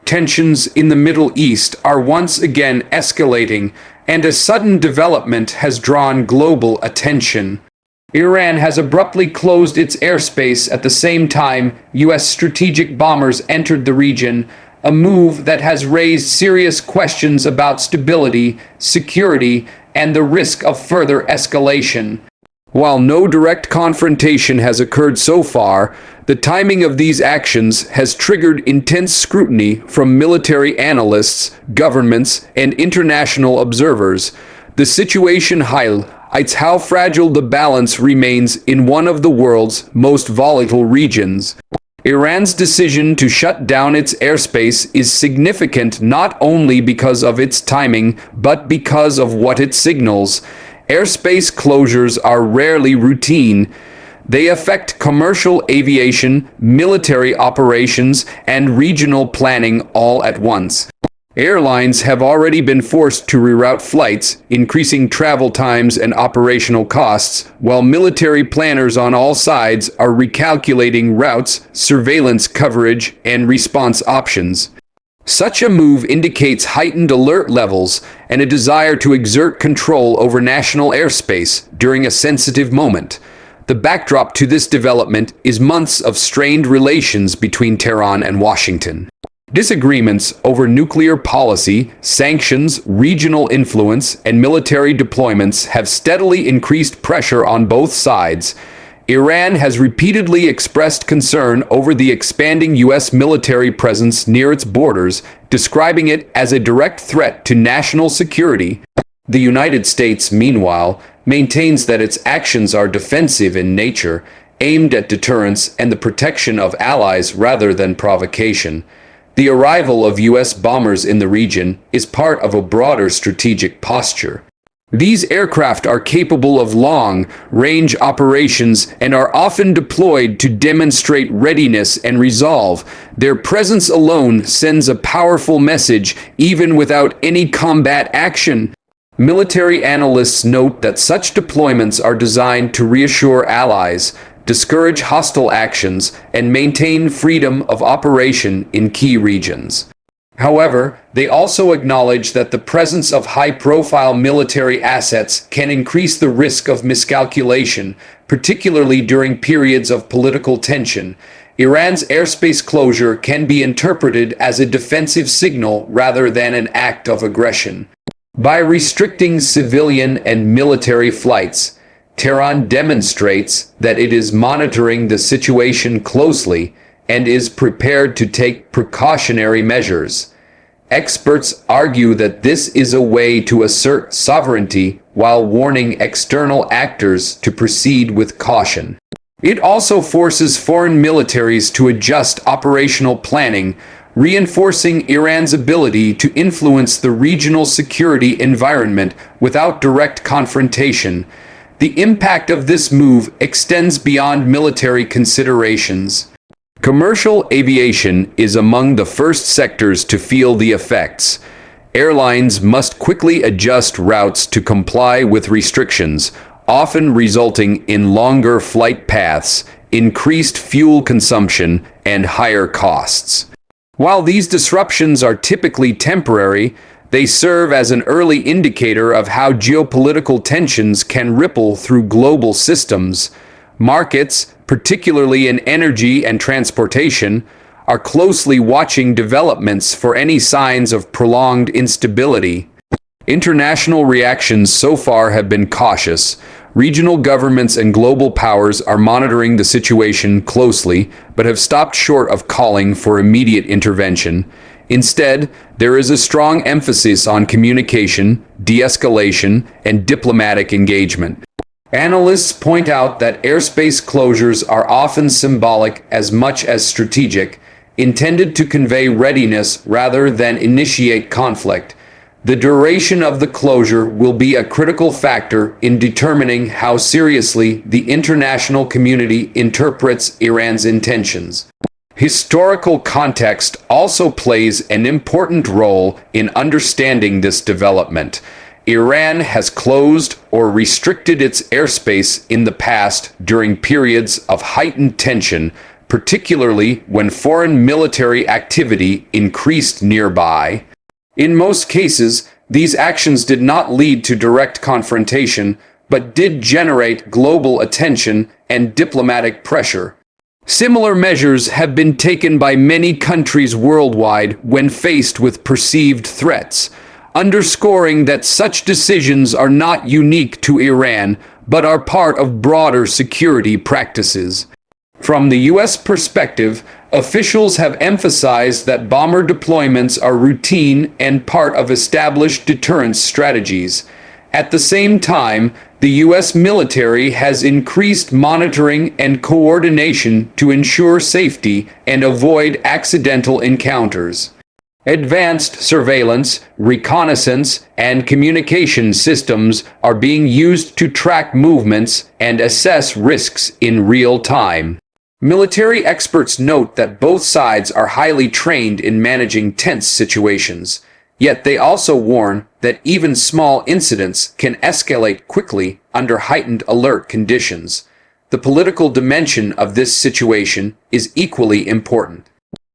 Tensions in the Middle East are once again escalating, and a sudden development has drawn global attention. Iran has abruptly closed its airspace at the same time U.S. strategic bombers entered the region, a move that has raised serious questions about stability, security, and the risk of further escalation. While no direct confrontation has occurred so far, the timing of these actions has triggered intense scrutiny from military analysts, governments, and international observers. The situation highlights how fragile the balance remains in one of the world's most volatile regions. Iran's decision to shut down its airspace is significant not only because of its timing, but because of what it signals. Airspace closures are rarely routine. They affect commercial aviation, military operations, and regional planning all at once. Airlines have already been forced to reroute flights, increasing travel times and operational costs, while military planners on all sides are recalculating routes, surveillance coverage, and response options. Such a move indicates heightened alert levels and a desire to exert control over national airspace during a sensitive moment. The backdrop to this development is months of strained relations between Tehran and Washington. Disagreements over nuclear policy, sanctions, regional influence, and military deployments have steadily increased pressure on both sides. Iran has repeatedly expressed concern over the expanding U.S. military presence near its borders, describing it as a direct threat to national security. The United States, meanwhile, maintains that its actions are defensive in nature, aimed at deterrence and the protection of allies rather than provocation. The arrival of U.S. bombers in the region is part of a broader strategic posture. These aircraft are capable of long-range operations and are often deployed to demonstrate readiness and resolve. Their presence alone sends a powerful message, even without any combat action. Military analysts note that such deployments are designed to reassure allies, discourage hostile actions, and maintain freedom of operation in key regions. However, they also acknowledge that the presence of high-profile military assets can increase the risk of miscalculation, particularly during periods of political tension. Iran's airspace closure can be interpreted as a defensive signal rather than an act of aggression. By restricting civilian and military flights, Tehran demonstrates that it is monitoring the situation closely and is prepared to take precautionary measures. Experts argue that this is a way to assert sovereignty while warning external actors to proceed with caution. It also forces foreign militaries to adjust operational planning, reinforcing Iran's ability to influence the regional security environment without direct confrontation. The impact of this move extends beyond military considerations. Commercial aviation is among the first sectors to feel the effects. Airlines must quickly adjust routes to comply with restrictions, often resulting in longer flight paths, increased fuel consumption, and higher costs. While these disruptions are typically temporary, they serve as an early indicator of how geopolitical tensions can ripple through global systems. Markets, particularly in energy and transportation, are closely watching developments for any signs of prolonged instability. International reactions so far have been cautious. Regional governments and global powers are monitoring the situation closely, but have stopped short of calling for immediate intervention. Instead, there is a strong emphasis on communication, de-escalation, and diplomatic engagement. Analysts point out that airspace closures are often symbolic as much as strategic, intended to convey readiness rather than initiate conflict. The duration of the closure will be a critical factor in determining how seriously the international community interprets Iran's intentions. Historical context also plays an important role in understanding this development. Iran has closed or restricted its airspace in the past during periods of heightened tension, particularly when foreign military activity increased nearby. In most cases, these actions did not lead to direct confrontation, but did generate global attention and diplomatic pressure. Similar measures have been taken by many countries worldwide when faced with perceived threats, underscoring that such decisions are not unique to Iran, but are part of broader security practices. From the U.S. perspective, officials have emphasized that bomber deployments are routine and part of established deterrence strategies. At the same time, the U.S. military has increased monitoring and coordination to ensure safety and avoid accidental encounters. Advanced surveillance, reconnaissance, and communication systems are being used to track movements and assess risks in real time. Military experts note that both sides are highly trained in managing tense situations, yet they also warn that even small incidents can escalate quickly under heightened alert conditions. The political dimension of this situation is equally important.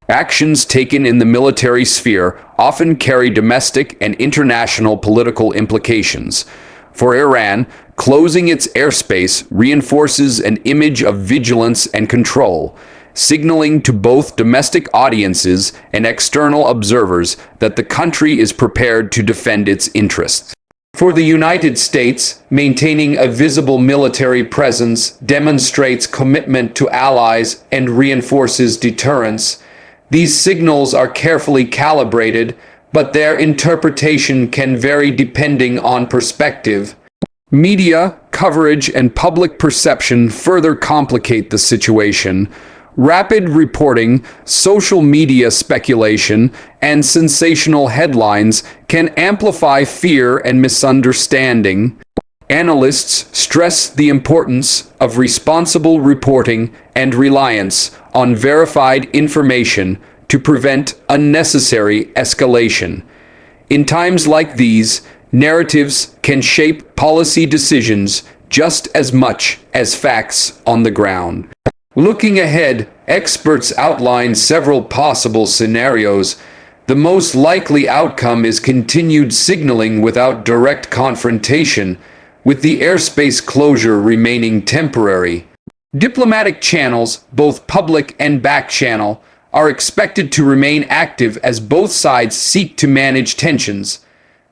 Actions taken in the military sphere often carry domestic and international political implications. For Iran, closing its airspace reinforces an image of vigilance and control, signaling to both domestic audiences and external observers that the country is prepared to defend its interests. For the United States, maintaining a visible military presence demonstrates commitment to allies and reinforces deterrence. These signals are carefully calibrated, but their interpretation can vary depending on perspective. Media coverage and public perception further complicate the situation. Rapid reporting, social media speculation, and sensational headlines can amplify fear and misunderstanding. Analysts stress the importance of responsible reporting and reliance on verified information to prevent unnecessary escalation. In times like these, narratives can shape policy decisions just as much as facts on the ground. Looking ahead, experts outline several possible scenarios. The most likely outcome is continued signaling without direct confrontation, with the airspace closure remaining temporary. Diplomatic channels, both public and back-channel, are expected to remain active as both sides seek to manage tensions.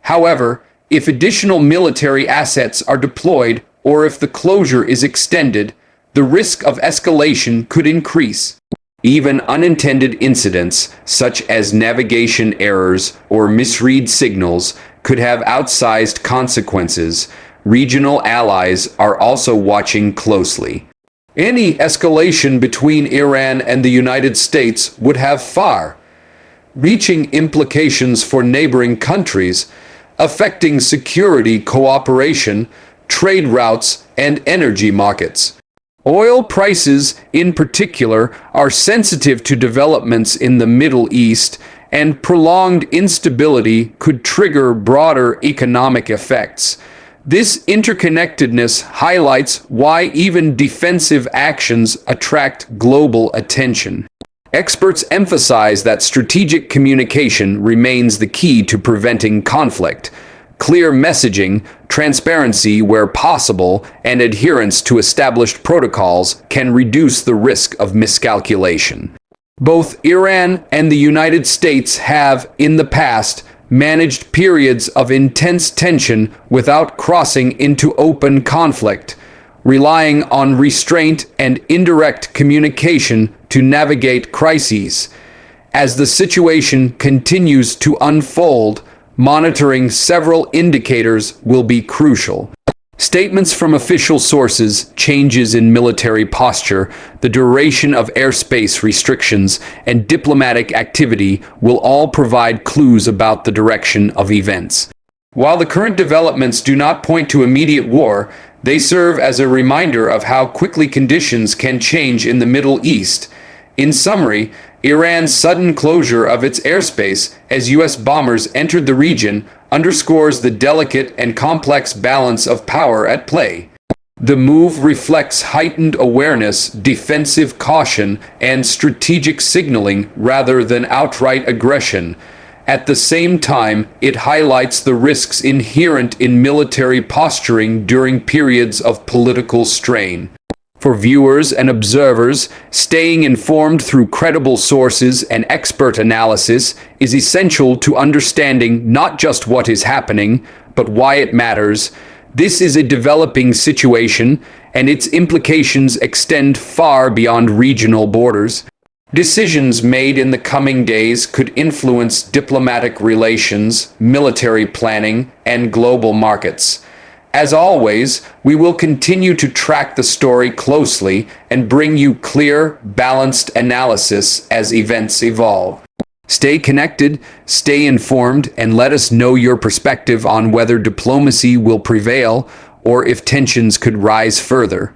However, if additional military assets are deployed or if the closure is extended, the risk of escalation could increase. Even unintended incidents, such as navigation errors or misread signals, could have outsized consequences. Regional allies are also watching closely. Any escalation between Iran and the United States would have far-reaching implications for neighboring countries, affecting security cooperation, trade routes, and energy markets. Oil prices, in particular, are sensitive to developments in the Middle East, and prolonged instability could trigger broader economic effects. This interconnectedness highlights why even defensive actions attract global attention. Experts emphasize that strategic communication remains the key to preventing conflict. Clear messaging, transparency where possible, and adherence to established protocols can reduce the risk of miscalculation. Both Iran and the United States have, in the past, managed periods of intense tension without crossing into open conflict, relying on restraint and indirect communication to navigate crises. As the situation continues to unfold, monitoring several indicators will be crucial. Statements from official sources, changes in military posture, the duration of airspace restrictions, and diplomatic activity will all provide clues about the direction of events. While the current developments do not point to immediate war, they serve as a reminder of how quickly conditions can change in the Middle East. In summary, Iran's sudden closure of its airspace as U.S. bombers entered the region underscores the delicate and complex balance of power at play. The move reflects heightened awareness, defensive caution, and strategic signaling rather than outright aggression. At the same time, it highlights the risks inherent in military posturing during periods of political strain. For viewers and observers, staying informed through credible sources and expert analysis is essential to understanding not just what is happening, but why it matters. This is a developing situation, and its implications extend far beyond regional borders. Decisions made in the coming days could influence diplomatic relations, military planning, and global markets. As always, we will continue to track the story closely and bring you clear, balanced analysis as events evolve. Stay connected, stay informed, and let us know your perspective on whether diplomacy will prevail or if tensions could rise further.